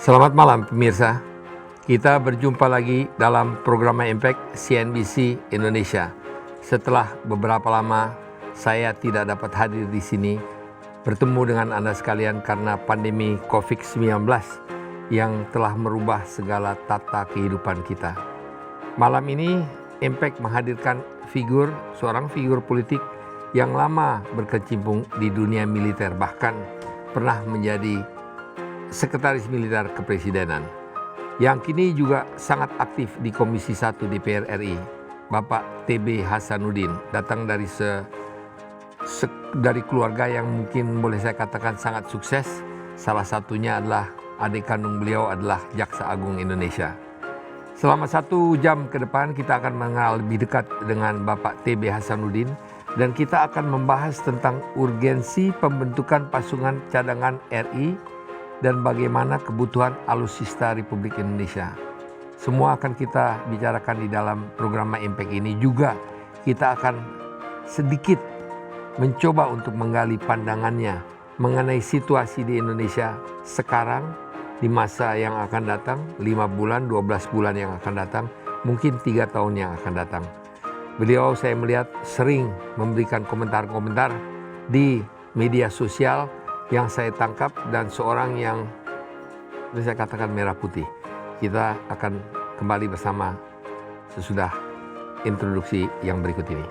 Selamat malam pemirsa, kita berjumpa lagi dalam program Impact CNBC Indonesia. Setelah beberapa lama saya tidak dapat hadir di sini bertemu dengan Anda sekalian karena pandemi COVID-19 yang telah merubah segala tata kehidupan kita. Malam ini Impact menghadirkan seorang figur politik yang lama berkecimpung di dunia militer, bahkan pernah menjadi Sekretaris Militer Kepresidenan, yang kini juga sangat aktif di Komisi 1 DPR RI, Bapak TB Hasanuddin, datang dari dari keluarga yang mungkin boleh saya katakan sangat sukses. Salah satunya adalah adik kandung beliau adalah Jaksa Agung Indonesia. Selama 1 jam ke depan kita akan mengenal lebih dekat dengan Bapak TB Hasanuddin dan kita akan membahas tentang urgensi pembentukan pasukan cadangan RI dan bagaimana kebutuhan alutsista Republik Indonesia. Semua akan kita bicarakan di dalam program Impact ini. Juga kita akan sedikit mencoba untuk menggali pandangannya mengenai situasi di Indonesia sekarang, di masa yang akan datang, 5 bulan, 12 bulan yang akan datang, mungkin 3 tahun yang akan datang. Beliau saya melihat sering memberikan komentar-komentar di media sosial yang saya tangkap, dan seorang yang saya katakan merah putih. Kita akan kembali bersama sesudah introduksi yang berikut ini.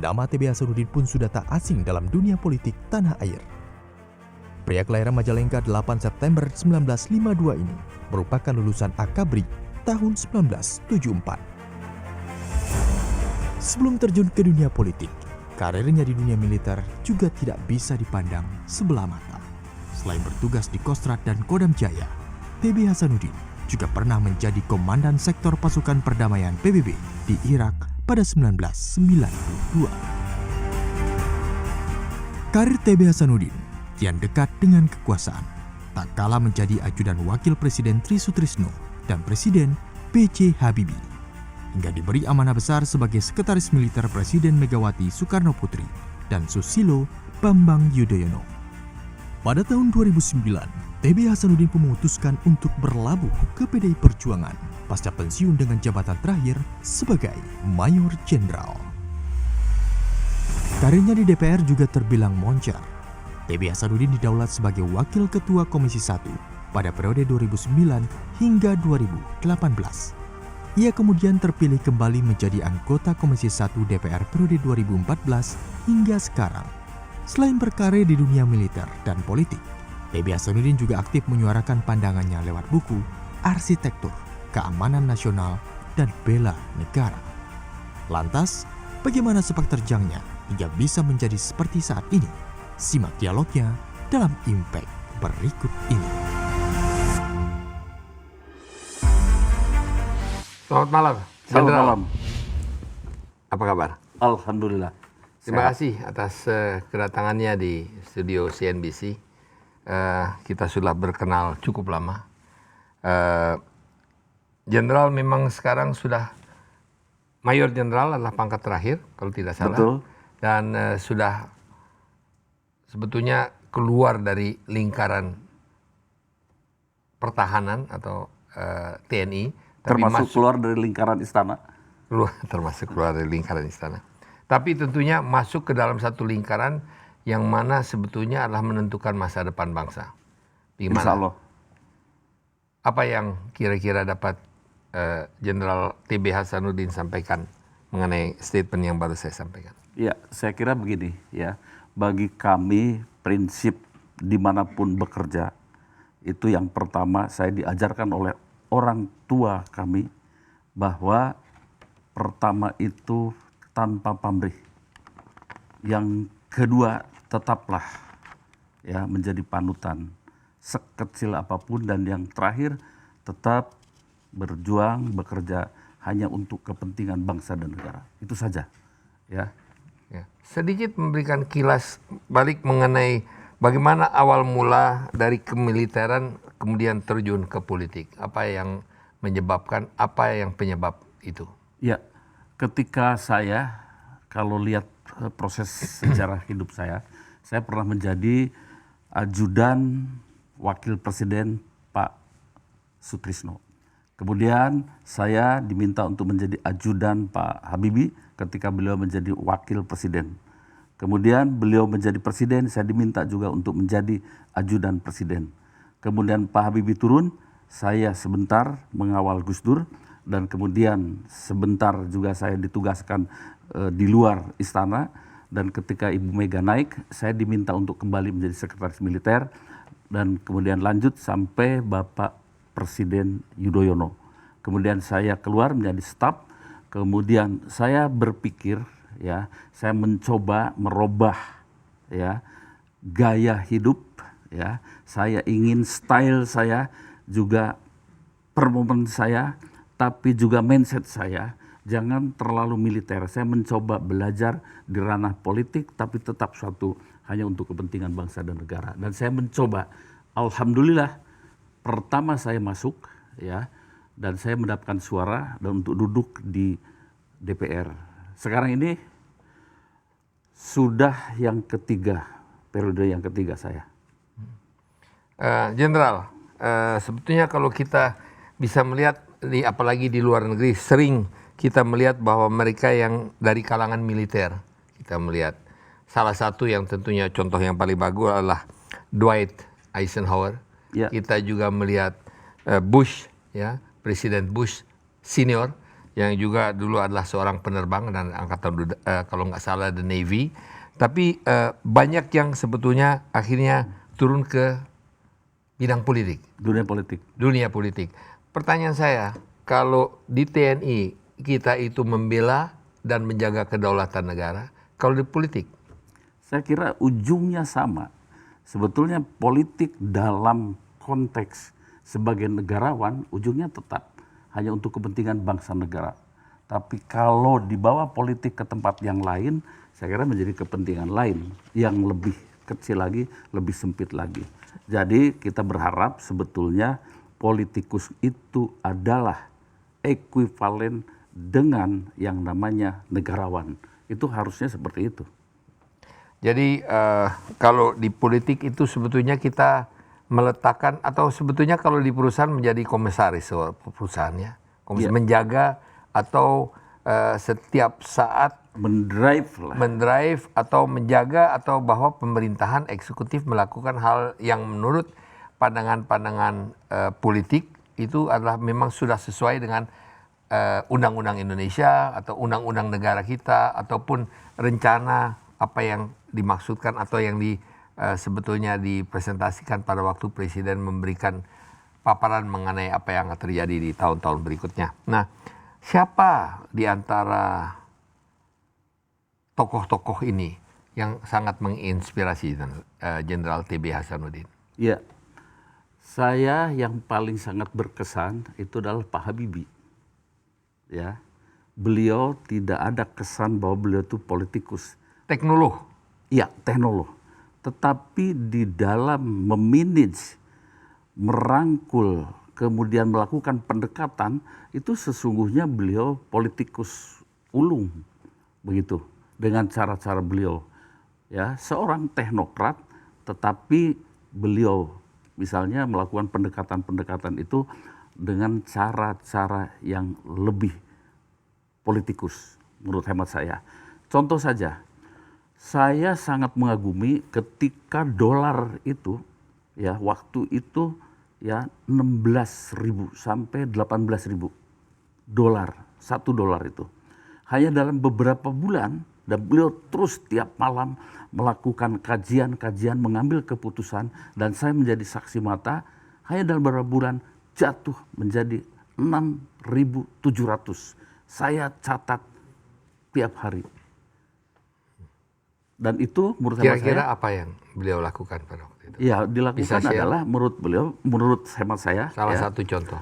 Nama TB Hasanuddin pun sudah tak asing dalam dunia politik tanah air. Pria kelahiran Majalengka 8 September 1952 ini merupakan lulusan Akabri tahun 1974. Sebelum terjun ke dunia politik, karirnya di dunia militer juga tidak bisa dipandang sebelah mata. Selain bertugas di Kostrad dan Kodam Jaya, TB Hasanuddin juga pernah menjadi komandan sektor pasukan perdamaian PBB di Irak pada 1992. Karir TB Hasanuddin kian dekat dengan kekuasaan, tak kalah menjadi ajudan Wakil Presiden Tri Sutrisno dan Presiden B.J. Habibie, hingga diberi amanah besar sebagai Sekretaris Militer Presiden Megawati Soekarno Putri dan Susilo Bambang Yudhoyono. Pada tahun 2009, TB Hasanuddin memutuskan untuk berlabuh ke PDI Perjuangan pasca pensiun dengan jabatan terakhir sebagai Mayor Jenderal. Karirnya di DPR juga terbilang moncer. TB Hasanuddin didaulat sebagai Wakil Ketua Komisi 1 pada periode 2009 hingga 2018. Ia kemudian terpilih kembali menjadi anggota Komisi 1 DPR periode 2014 hingga sekarang. Selain berkarir di dunia militer dan politik, TB Hasanuddin juga aktif menyuarakan pandangannya lewat buku Arsitektur Keamanan Nasional dan Bela Negara. Lantas, bagaimana sepak terjangnya hingga bisa menjadi seperti saat ini? Simak dialognya dalam Impact berikut ini. Selamat malam. Selamat malam. Apa kabar? Alhamdulillah. Terima kasih atas kedatangannya di studio CNBC. Kita sudah berkenal cukup lama. Jenderal memang sekarang sudah Mayor Jenderal adalah pangkat terakhir kalau tidak salah. Betul. Dan sudah sebetulnya keluar dari lingkaran pertahanan atau TNI, tapi Termasuk keluar dari lingkaran istana. termasuk keluar dari lingkaran istana. Tapi tentunya masuk ke dalam satu lingkaran yang mana sebetulnya adalah menentukan masa depan bangsa. Gimana? Insya Allah. Apa yang kira-kira dapat Jenderal TB Hasanuddin sampaikan mengenai statement yang baru saya sampaikan? Ya, saya kira begini ya. Bagi kami prinsip dimanapun bekerja, itu yang pertama saya diajarkan oleh orang tua kami, bahwa pertama itu tanpa pamrih. Yang kedua, tetaplah ya menjadi panutan sekecil apapun, dan yang terakhir tetap berjuang, bekerja hanya untuk kepentingan bangsa dan negara. Itu saja. Ya. Ya. Sedikit memberikan kilas balik mengenai bagaimana awal mula dari kemiliteran kemudian terjun ke politik. Apa yang menyebabkan, apa yang penyebab itu? Ya, ketika saya kalau lihat proses sejarah hidup saya pernah menjadi ajudan Wakil Presiden Pak Sutrisno. Kemudian saya diminta untuk menjadi ajudan Pak Habibie ketika beliau menjadi Wakil Presiden. Kemudian beliau menjadi Presiden, saya diminta juga untuk menjadi ajudan Presiden. Kemudian Pak Habibie turun, saya sebentar mengawal Gus Dur, dan kemudian sebentar juga saya ditugaskan di luar istana, dan ketika Ibu Mega naik, saya diminta untuk kembali menjadi sekretaris militer, dan kemudian lanjut sampai Bapak Presiden Yudhoyono. Kemudian saya keluar menjadi staf, kemudian saya berpikir, ya, saya mencoba merubah, ya, gaya hidup, ya, saya ingin style saya juga performance saya, tapi juga mindset saya jangan terlalu militer. Saya mencoba belajar di ranah politik, tapi tetap suatu hanya untuk kepentingan bangsa dan negara. Dan saya mencoba, alhamdulillah, pertama saya masuk, ya, dan saya mendapatkan suara dan untuk duduk di DPR. Sekarang ini sudah yang ketiga, periode yang ketiga saya. Jenderal, sebetulnya kalau kita bisa melihat, apalagi di luar negeri, sering kita melihat bahwa mereka yang dari kalangan militer, kita melihat salah satu yang tentunya contoh yang paling bagus adalah Dwight Eisenhower. Ya. Kita juga melihat Bush, ya, Presiden Bush senior, yang juga dulu adalah seorang penerbang dan angkatan kalau nggak salah the Navy. Tapi banyak yang sebetulnya akhirnya turun ke bidang politik. Dunia politik. Pertanyaan saya, kalau di TNI kita itu membela dan menjaga kedaulatan negara, kalau di politik? Saya kira ujungnya sama. Sebetulnya politik dalam konteks sebagai negarawan, ujungnya tetap hanya untuk kepentingan bangsa negara. Tapi kalau dibawa politik ke tempat yang lain, saya kira menjadi kepentingan lain yang lebih kecil lagi, lebih sempit lagi. Jadi kita berharap sebetulnya politikus itu adalah ekuivalen dengan yang namanya negarawan. Itu harusnya seperti itu. Jadi kalau di politik itu sebetulnya kita meletakkan, atau sebetulnya kalau di perusahaan menjadi komisaris perusahaannya, menjaga atau setiap saat mendrive atau menjaga, atau bahwa pemerintahan eksekutif melakukan hal yang menurut pandangan-pandangan politik itu adalah memang sudah sesuai dengan undang-undang Indonesia atau undang-undang negara kita, ataupun rencana apa yang dimaksudkan atau yang sebetulnya dipresentasikan pada waktu Presiden memberikan paparan mengenai apa yang akan terjadi di tahun-tahun berikutnya. Nah, siapa di antara tokoh-tokoh ini yang sangat menginspirasi Jenderal TB Hasanuddin? Ya, saya yang paling sangat berkesan itu adalah Pak Habibie. Ya, beliau tidak ada kesan bahwa beliau itu politikus. Teknolog. Iya, teknolog. Tetapi di dalam memanage, merangkul, kemudian melakukan pendekatan, itu sesungguhnya beliau politikus ulung, begitu, dengan cara-cara beliau. Ya, seorang teknokrat, tetapi beliau misalnya melakukan pendekatan-pendekatan itu dengan cara-cara yang lebih politikus, menurut hemat saya. Contoh saja, saya sangat mengagumi ketika dolar itu, ya, waktu itu, ya, 16.000 sampai 18.000 dolar, $1 itu. Hanya dalam beberapa bulan, dan beliau terus tiap malam melakukan kajian-kajian, mengambil keputusan, dan saya menjadi saksi mata, hanya dalam beberapa bulan jatuh menjadi 6.700. Saya catat tiap hari. Dan itu menurut hemat saya, kira-kira apa yang beliau lakukan pada waktu itu? ya, dilakukan adalah menurut beliau, menurut hemat saya, salah ya, satu contoh.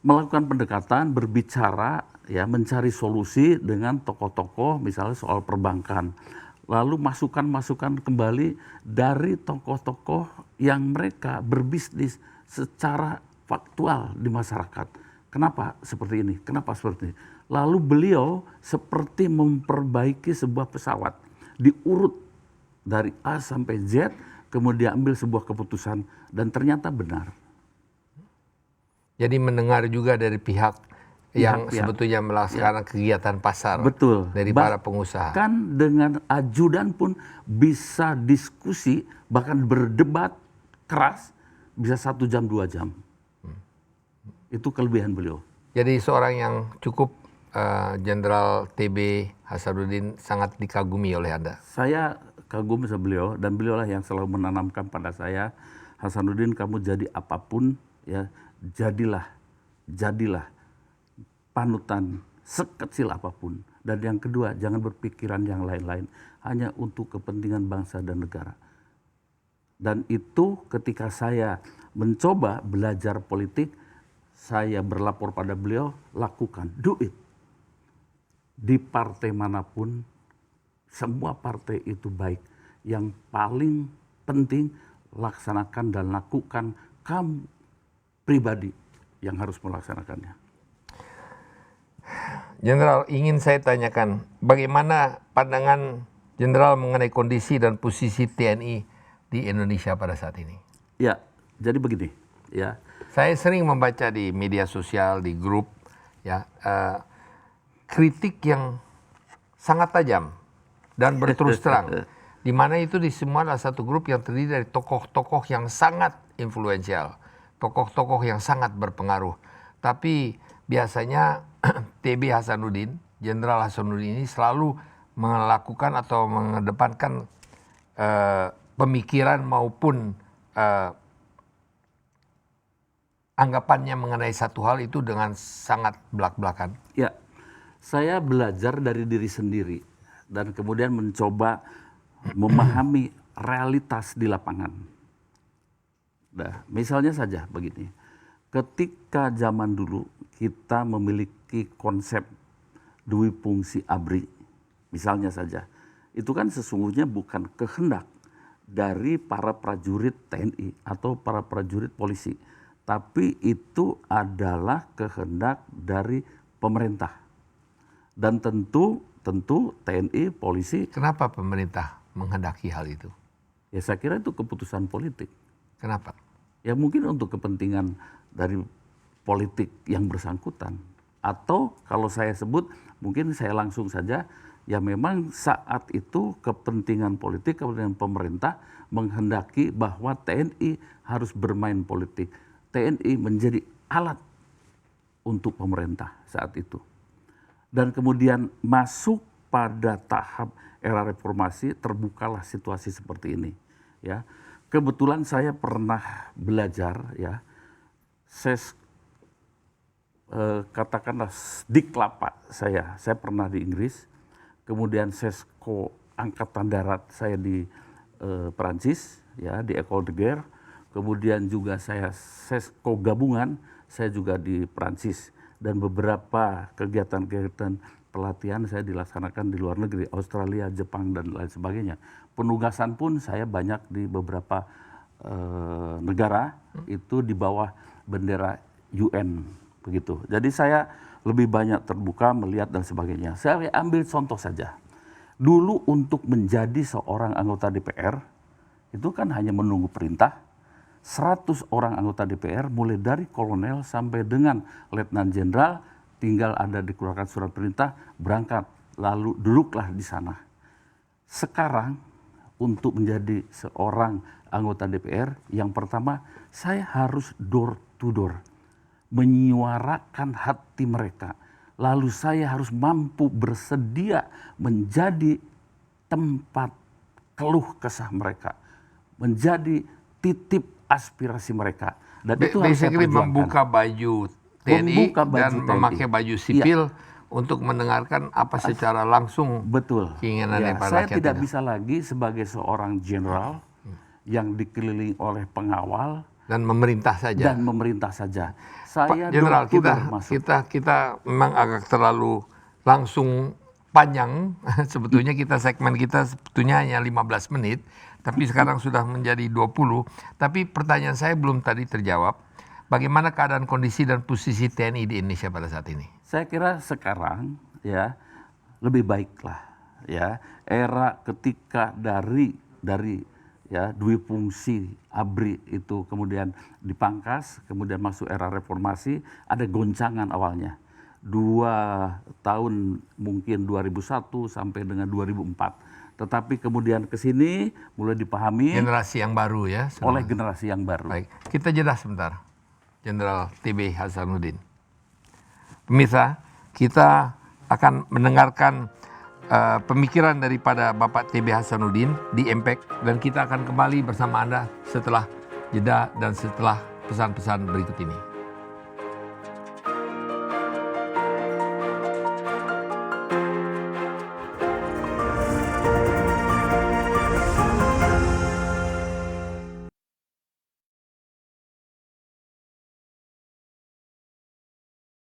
melakukan pendekatan, berbicara, ya, mencari solusi dengan tokoh-tokoh, misalnya soal perbankan. Lalu masukan-masukan kembali dari tokoh-tokoh yang mereka berbisnis secara faktual di masyarakat. Kenapa seperti ini? Kenapa seperti ini? Lalu beliau seperti memperbaiki sebuah pesawat, diurut dari A sampai Z, kemudian ambil sebuah keputusan dan ternyata benar. Jadi mendengar juga dari pihak yang sebetulnya melaksanakan kegiatan pasar. Betul. Dari para pengusaha. Bahkan dengan ajudan pun bisa diskusi, bahkan berdebat keras, bisa 1 jam 2 jam. Itu kelebihan beliau. Jadi seorang yang cukup Jenderal TB Hasanuddin sangat dikagumi oleh Anda. Saya kagum sama beliau dan beliaulah yang selalu menanamkan pada saya, Hasanuddin, kamu jadi apapun, ya, jadilah panutan sekecil apapun. Dan yang kedua, jangan berpikiran yang lain-lain, hanya untuk kepentingan bangsa dan negara. Dan itu ketika saya mencoba belajar politik, saya berlapor pada beliau, lakukan, do it. Di partai manapun, semua partai itu baik. Yang paling penting, laksanakan dan lakukan, kamu pribadi yang harus melaksanakannya. Jenderal, ingin saya tanyakan, bagaimana pandangan Jenderal mengenai kondisi dan posisi TNI di Indonesia pada saat ini? Ya, jadi begini, ya. Saya sering membaca di media sosial, di grup, ya, kritik yang sangat tajam dan berterus terang, di mana itu di semua adalah satu grup yang terdiri dari tokoh-tokoh yang sangat influensial, tokoh-tokoh yang sangat berpengaruh. Tapi biasanya TB Hasanuddin, Jenderal Hasanuddin ini selalu melakukan atau mengedepankan pemikiran maupun anggapannya mengenai satu hal itu dengan sangat belak-belakan. Ya, saya belajar dari diri sendiri dan kemudian mencoba memahami realitas di lapangan. Nah, misalnya saja begini, ketika zaman dulu kita memiliki konsep dui fungsi ABRI, misalnya saja, itu kan sesungguhnya bukan kehendak dari para prajurit TNI atau para prajurit polisi, tapi itu adalah kehendak dari pemerintah. Dan tentu TNI, polisi. Kenapa pemerintah menghendaki hal itu? Ya saya kira itu keputusan politik. Kenapa? Ya mungkin untuk kepentingan dari politik yang bersangkutan. Atau kalau saya sebut, mungkin saya langsung saja, ya memang saat itu kepentingan politik, kepentingan pemerintah menghendaki bahwa TNI harus bermain politik. TNI menjadi alat untuk pemerintah saat itu. Dan kemudian masuk pada tahap era reformasi, terbukalah situasi seperti ini. Ya, kebetulan saya pernah belajar, ya, katakanlah Diklapa saya pernah di Inggris, kemudian Sesko Angkatan Darat saya di Perancis, ya, di École de Guerre, kemudian juga saya Sesko Gabungan, saya juga di Perancis. Dan beberapa kegiatan-kegiatan pelatihan saya dilaksanakan di luar negeri, Australia, Jepang, dan lain sebagainya. Penugasan pun saya banyak di beberapa negara, itu di bawah bendera UN, begitu. Jadi saya lebih banyak terbuka, melihat dan sebagainya. Saya ambil contoh saja. Dulu untuk menjadi seorang anggota DPR, itu kan hanya menunggu perintah. 100 orang anggota DPR mulai dari kolonel sampai dengan letnan jenderal tinggal ada dikeluarkan surat perintah, berangkat, lalu duduklah di sana. Sekarang untuk menjadi seorang anggota DPR, yang pertama saya harus door to door, menyuarakan hati mereka. Lalu saya harus mampu bersedia menjadi tempat keluh kesah mereka, menjadi titip aspirasi mereka. Dan itu harus saya perjuangkan. Membuka baju TNI dan memakai baju sipil, untuk mendengarkan apa secara langsung keinginan para rakyat. Saya tidak bisa lagi sebagai seorang jenderal yang dikelilingi oleh pengawal dan memerintah saja. Saya Jenderal, door to door masuk. kita memang agak terlalu langsung panjang. Sebetulnya segmen kita sebetulnya hanya 15 menit, tapi sekarang sudah menjadi 20. Tapi pertanyaan saya belum tadi terjawab. Bagaimana keadaan kondisi dan posisi TNI di Indonesia pada saat ini? Saya kira sekarang ya lebih baiklah ya, era ketika dari ya dui fungsi ABRI itu kemudian dipangkas, kemudian masuk era reformasi, ada goncangan awalnya 2 tahun mungkin 2001 sampai dengan 2004, tetapi kemudian ke sini mulai dipahami Generasi yang baru ya. oleh generasi yang baru. Baik, kita jeda sebentar. Jenderal TB Hasanuddin. Pemirsa, kita akan mendengarkan pemikiran daripada Bapak TB Hasanuddin di Impact, dan kita akan kembali bersama Anda setelah jeda dan setelah pesan-pesan berikut ini.